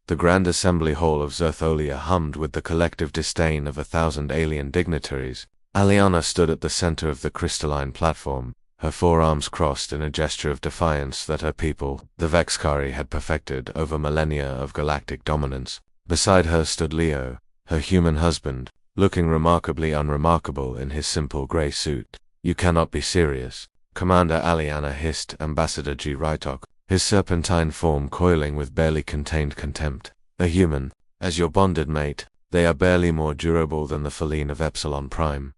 The grand assembly hall of Zertholia hummed with the collective disdain of 1,000 alien dignitaries. Aliana stood at the center of the crystalline platform, her forearms crossed in a gesture of defiance that her people, the Vexkari, had perfected over millennia of galactic dominance. Beside her stood Leo, her human husband, looking remarkably unremarkable in his simple grey suit. "You cannot be serious," Commander Aliana hissed Ambassador G. Rytok, his serpentine form coiling with barely contained contempt. "A human, as your bonded mate, they are barely more durable than the Feline of Epsilon Prime.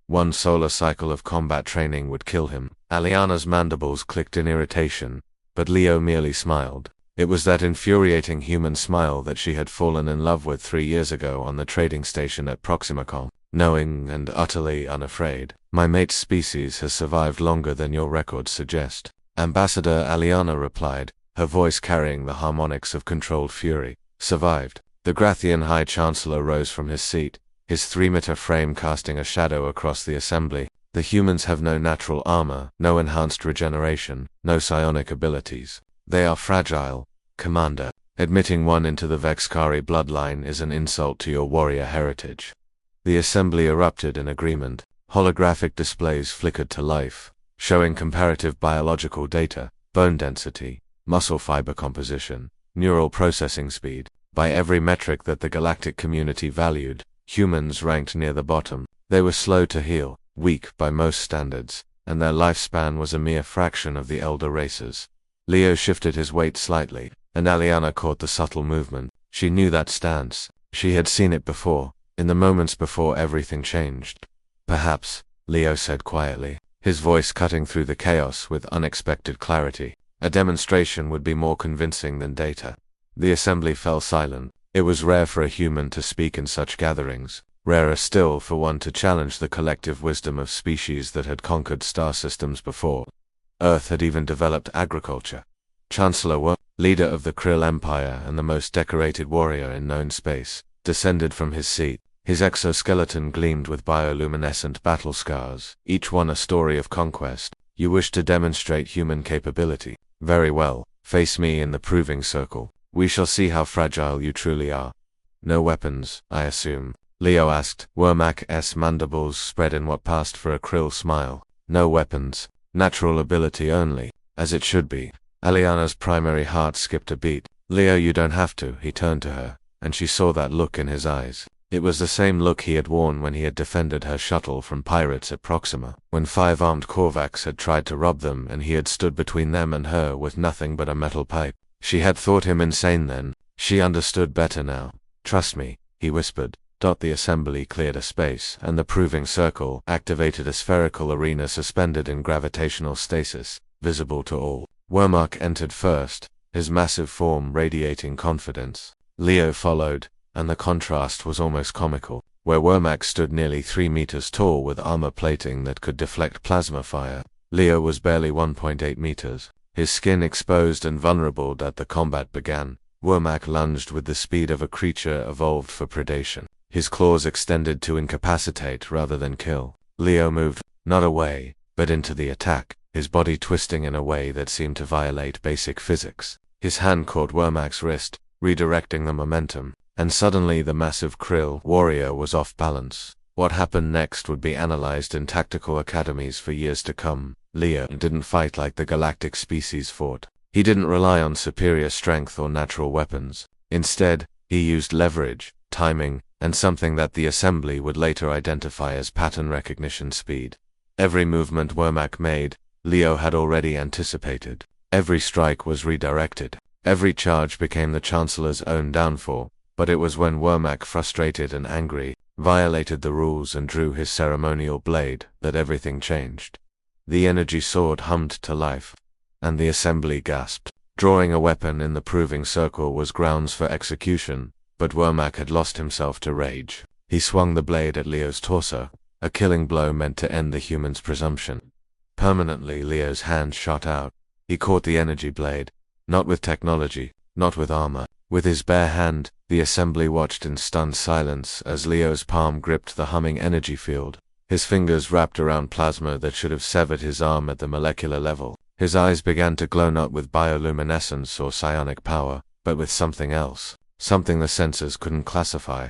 One solar cycle of combat training would kill him." Aliana's mandibles clicked in irritation, but Leo merely smiled. It was that infuriating human smile that she had fallen in love with 3 years ago on the trading station at Proximacom. "Knowing and utterly unafraid. My mate's species has survived longer than your records suggest," Ambassador Aliana replied, her voice carrying the harmonics of controlled fury. "Survived." The Grathian High Chancellor rose from his seat, his 3-meter frame casting a shadow across the assembly. "The humans have no natural armor, no enhanced regeneration, no psionic abilities. They are fragile, Commander. Admitting one into the Vexkari bloodline is an insult to your warrior heritage." The assembly erupted in agreement. Holographic displays flickered to life, showing comparative biological data, bone density, muscle fiber composition, neural processing speed. By every metric that the galactic community valued, humans ranked near the bottom. They were slow to heal, weak by most standards, and their lifespan was a mere fraction of the elder races. Leo shifted his weight slightly, and Aliana caught the subtle movement. She knew that stance. She had seen it before, in the moments before everything changed. "Perhaps," Leo said quietly, his voice cutting through the chaos with unexpected clarity, "a demonstration would be more convincing than data." The assembly fell silent. It was rare for a human to speak in such gatherings, rarer still for one to challenge the collective wisdom of species that had conquered star systems before. Earth had even developed agriculture. Chancellor Wu, leader of the Krill Empire and the most decorated warrior in known space, descended from his seat. His exoskeleton gleamed with bioluminescent battle scars, each one a story of conquest. "You wish to demonstrate human capability? Very well, face me in the proving circle. We shall see how fragile you truly are." "No weapons, I assume?" Leo asked, Wermak's mandibles spread in what passed for a Krill smile. "No weapons. Natural ability only, as it should be." Aliana's primary heart skipped a beat. "Leo, you don't have to." He turned to her, and she saw that look in his eyes. It was the same look he had worn when he had defended her shuttle from pirates at Proxima, when 5 armed Korvax had tried to rob them and he had stood between them and her with nothing but a metal pipe. She had thought him insane then. She understood better now. "Trust me," he whispered. The assembly cleared a space, and the proving circle activated a spherical arena suspended in gravitational stasis, visible to all. Wermak entered first, his massive form radiating confidence. Leo followed, and the contrast was almost comical. Where Wermak stood nearly 3 meters tall with armor plating that could deflect plasma fire, Leo was barely 1.8 meters, his skin exposed and vulnerable that the combat began. Wermak lunged with the speed of a creature evolved for predation, his claws extended to incapacitate rather than kill. Leo moved, not away, but into the attack, his body twisting in a way that seemed to violate basic physics. His hand caught Wermak's wrist, redirecting the momentum, and suddenly the massive Krill warrior was off balance. What happened next would be analyzed in tactical academies for years to come. Leo didn't fight like the galactic species fought. He didn't rely on superior strength or natural weapons. Instead, he used leverage, timing, and something that the assembly would later identify as pattern recognition speed. Every movement Wermak made, Leo had already anticipated. Every strike was redirected. Every charge became the Chancellor's own downfall. But it was when Wermak, frustrated and angry, violated the rules and drew his ceremonial blade that everything changed. The energy sword hummed to life, and the assembly gasped. Drawing a weapon in the proving circle was grounds for execution, but Wermak had lost himself to rage. He swung the blade at Leo's torso, a killing blow meant to end the human's presumption. Permanently, Leo's hand shot out. He caught the energy blade, not with technology, not with armor. With his bare hand, the assembly watched in stunned silence as Leo's palm gripped the humming energy field. His fingers wrapped around plasma that should have severed his arm at the molecular level. His eyes began to glow not with bioluminescence or psionic power, but with something else. something the senses couldn't classify.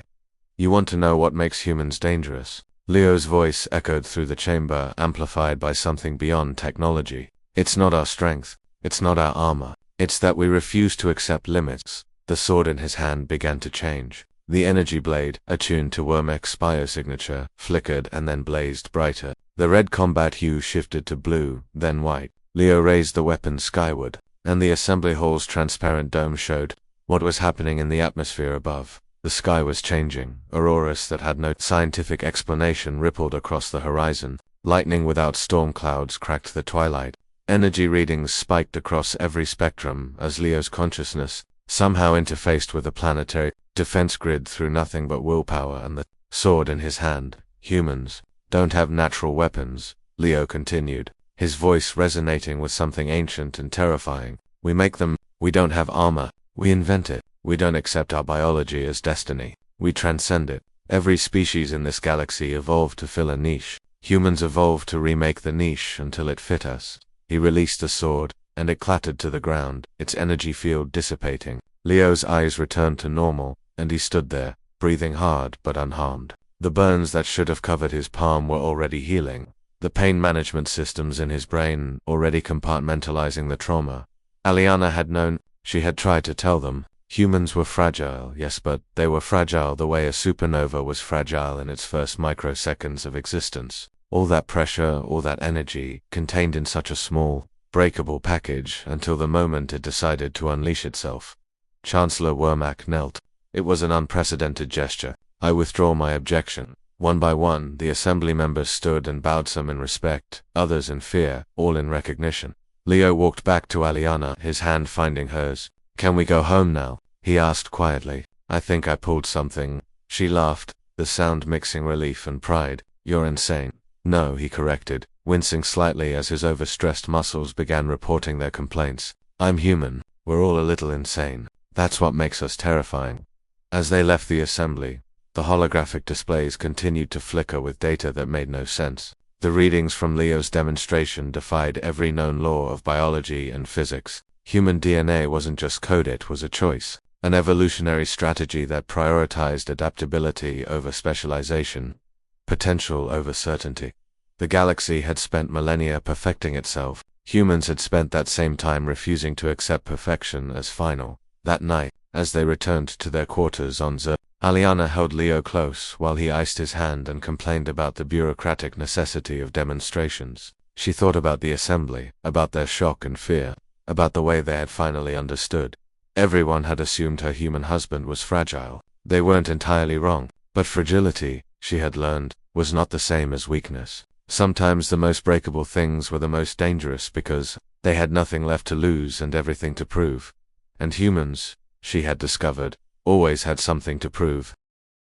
You want to know what makes humans dangerous? Leo's voice echoed through the chamber, amplified by something beyond technology. It's not our strength. It's not our armor. It's that we refuse to accept limits. The sword in his hand began to change. The energy blade, attuned to Wormek's biosignature, flickered and then blazed brighter. The red combat hue shifted to blue, then white. Leo raised the weapon skyward, and the assembly hall's transparent dome showed what was happening in the atmosphere above. The sky was changing. Auroras that had no scientific explanation rippled across the horizon. Lightning without storm clouds cracked the twilight. Energy readings spiked across every spectrum as Leo's consciousness somehow interfaced with a planetary defense grid through nothing but willpower and the sword in his hand. Humans don't have natural weapons, Leo continued, his voice resonating with something ancient and terrifying. We make them. We don't have armor. We invent it. We don't accept our biology as destiny. We transcend it. Every species in this galaxy evolved to fill a niche. Humans evolved to remake the niche until it fit us. He released the sword, and it clattered to the ground, its energy field dissipating. Leo's eyes returned to normal, and he stood there, breathing hard but unharmed. The burns that should have covered his palm were already healing. The pain management systems in his brain already compartmentalizing the trauma. Aliana had known. She had tried to tell them. Humans were fragile, yes, but they were fragile the way a supernova was fragile in its first microseconds of existence. All that pressure, all that energy, contained in such a small, breakable package until the moment it decided to unleash itself. Chancellor Wormak knelt. It was an unprecedented gesture. I withdraw my objection. One by one, the assembly members stood and bowed, some in respect, others in fear, all in recognition. Leo walked back to Aliana, his hand finding hers. Can we go home now? He asked quietly. I think I pulled something. She laughed, the sound mixing relief and pride. You're insane. No, he corrected, wincing slightly as his overstressed muscles began reporting their complaints. I'm human. We're all a little insane. That's what makes us terrifying. As they left the assembly, the holographic displays continued to flicker with data that made no sense. The readings from Leo's demonstration defied every known law of biology and physics. Human DNA wasn't just code, it was a choice, an evolutionary strategy that prioritized adaptability over specialization, potential over certainty. The galaxy had spent millennia perfecting itself. Humans had spent that same time refusing to accept perfection as final. That night, as they returned to their quarters on Zer, Aliana held Leo close while he iced his hand and complained about the bureaucratic necessity of demonstrations. She thought about the assembly, about their shock and fear, about the way they had finally understood. Everyone had assumed her human husband was fragile. They weren't entirely wrong, but fragility, she had learned, was not the same as weakness. Sometimes the most breakable things were the most dangerous because they had nothing left to lose and everything to prove. And humans, she had discovered, always had something to prove.